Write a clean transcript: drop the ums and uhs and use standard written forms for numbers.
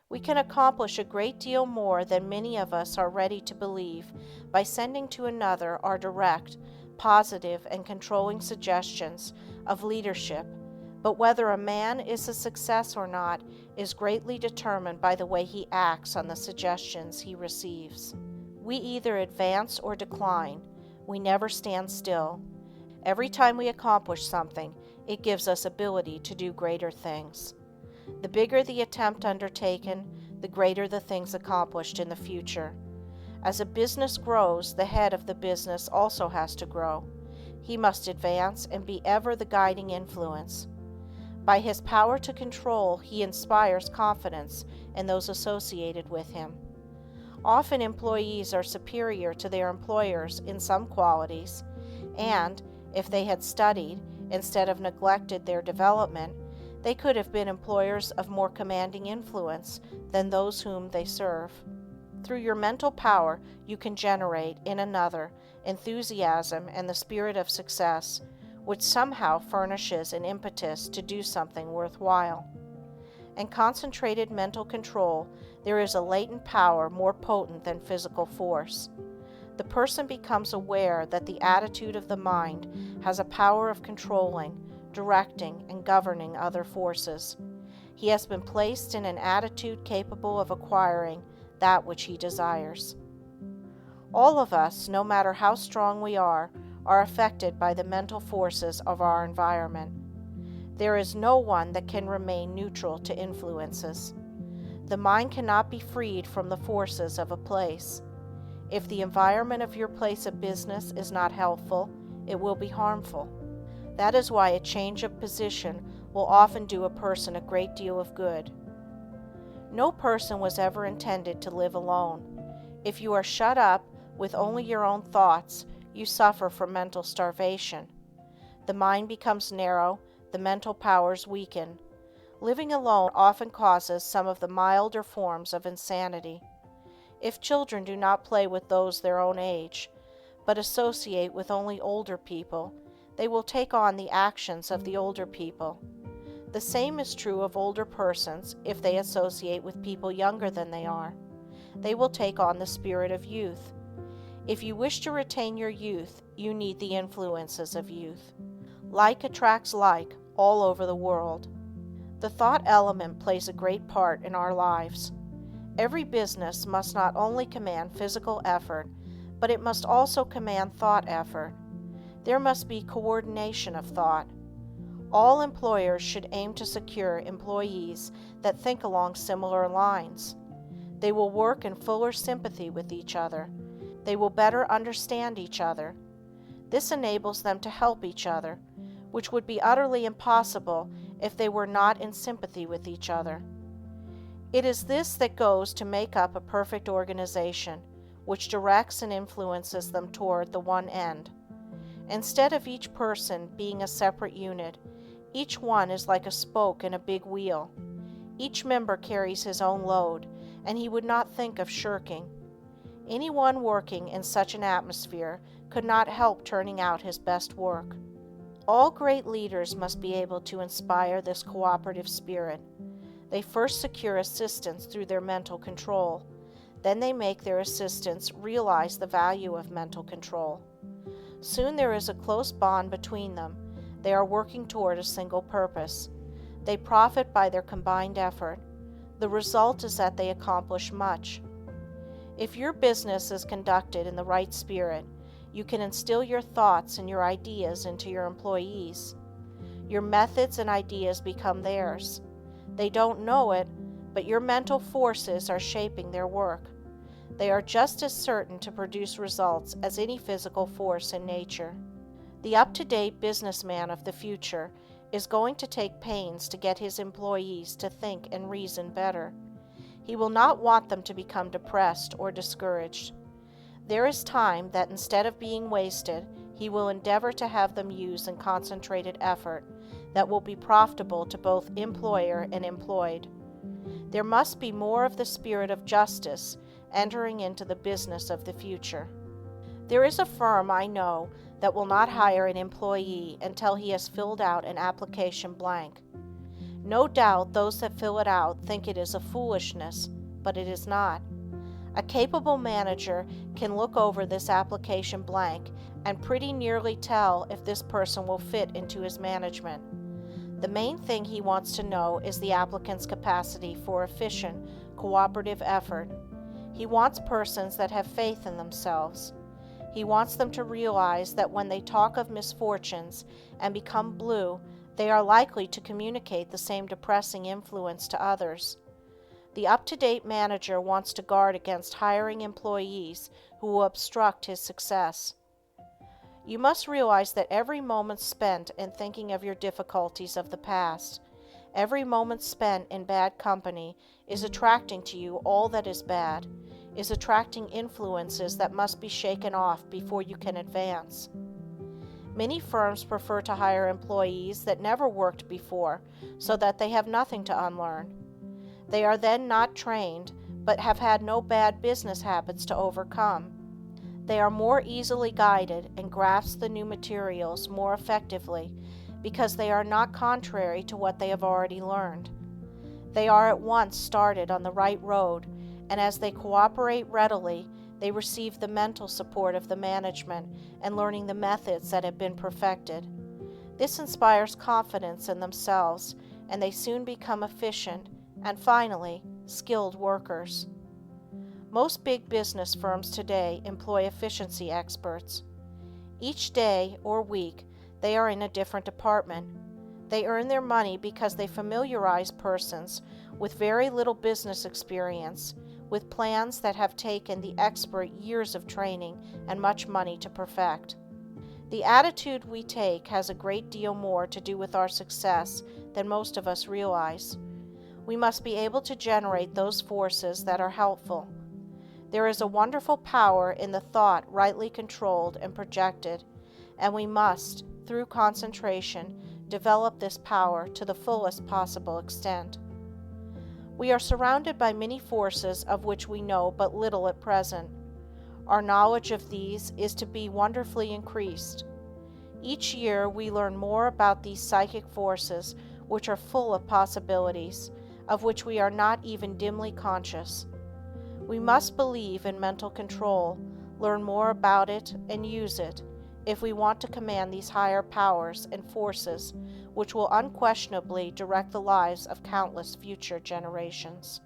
We can accomplish a great deal more than many of us are ready to believe by sending to another our direct, positive, and controlling suggestions of leadership, but whether a man is a success or not is greatly determined by the way he acts on the suggestions he receives. We either advance or decline. We never stand still. Every time we accomplish something, it gives us ability to do greater things. The bigger the attempt undertaken, the greater the things accomplished in the future. As a business grows, the head of the business also has to grow. He must advance and be ever the guiding influence. By his power to control, he inspires confidence in those associated with him. Often employees are superior to their employers in some qualities, and, if they had studied, instead of neglected their development, they could have been employers of more commanding influence than those whom they serve. Through your mental power, you can generate in another enthusiasm and the spirit of success, which somehow furnishes an impetus to do something worthwhile. In concentrated mental control, there is a latent power more potent than physical force. The person becomes aware that the attitude of the mind has a power of controlling, directing, and governing other forces. He has been placed in an attitude capable of acquiring that which he desires. All of us, no matter how strong we are affected by the mental forces of our environment. There is no one that can remain neutral to influences. The mind cannot be freed from the forces of a place. If the environment of your place of business is not helpful, it will be harmful. That is why a change of position will often do a person a great deal of good. No person was ever intended to live alone. If you are shut up with only your own thoughts, you suffer from mental starvation. The mind becomes narrow, the mental powers weaken. Living alone often causes some of the milder forms of insanity. If children do not play with those their own age, but associate with only older people, they will take on the actions of the older people. The same is true of older persons if they associate with people younger than they are. They will take on the spirit of youth. If you wish to retain your youth, you need the influences of youth. Like attracts like all over the world. The thought element plays a great part in our lives. Every business must not only command physical effort, but it must also command thought effort. There must be coordination of thought. All employers should aim to secure employees that think along similar lines. They will work in fuller sympathy with each other. They will better understand each other. This enables them to help each other, which would be utterly impossible if they were not in sympathy with each other. It is this that goes to make up a perfect organization, which directs and influences them toward the one end. Instead of each person being a separate unit, each one is like a spoke in a big wheel. Each member carries his own load, and he would not think of shirking. Anyone working in such an atmosphere could not help turning out his best work. All great leaders must be able to inspire this cooperative spirit. They first secure assistance through their mental control. Then they make their assistants realize the value of mental control. Soon there is a close bond between them. They are working toward a single purpose. They profit by their combined effort. The result is that they accomplish much. If your business is conducted in the right spirit, you can instill your thoughts and your ideas into your employees. Your methods and ideas become theirs. They don't know it, but your mental forces are shaping their work. They are just as certain to produce results as any physical force in nature. The up-to-date businessman of the future is going to take pains to get his employees to think and reason better. He will not want them to become depressed or discouraged. There is time that instead of being wasted, he will endeavor to have them use in concentrated effort that will be profitable to both employer and employed. There must be more of the spirit of justice entering into the business of the future. There is a firm I know that will not hire an employee until he has filled out an application blank. No doubt those that fill it out think it is a foolishness, but it is not. A capable manager can look over this application blank and pretty nearly tell if this person will fit into his management. The main thing he wants to know is the applicant's capacity for efficient, cooperative effort. He wants persons that have faith in themselves. He wants them to realize that when they talk of misfortunes and become blue, they are likely to communicate the same depressing influence to others. The up-to-date manager wants to guard against hiring employees who will obstruct his success. You must realize that every moment spent in thinking of your difficulties of the past, every moment spent in bad company, is attracting to you all that is bad, is attracting influences that must be shaken off before you can advance. Many firms prefer to hire employees that never worked before so that they have nothing to unlearn. They are then not trained, but have had no bad business habits to overcome. They are more easily guided and grasp the new materials more effectively because they are not contrary to what they have already learned. They are at once started on the right road, and as they cooperate readily, they receive the mental support of the management and learning the methods that have been perfected. This inspires confidence in themselves, and they soon become efficient and finally, skilled workers. Most big business firms today employ efficiency experts. Each day or week, they are in a different department. They earn their money because they familiarize persons with very little business experience with plans that have taken the expert years of training and much money to perfect. The attitude we take has a great deal more to do with our success than most of us realize. We must be able to generate those forces that are helpful. There is a wonderful power in the thought rightly controlled and projected, and we must, through concentration, develop this power to the fullest possible extent. We are surrounded by many forces of which we know but little at present. Our knowledge of these is to be wonderfully increased. Each year we learn more about these psychic forces which are full of possibilities, of which we are not even dimly conscious. We must believe in mental control, learn more about it, and use it, if we want to command these higher powers and forces which will unquestionably direct the lives of countless future generations.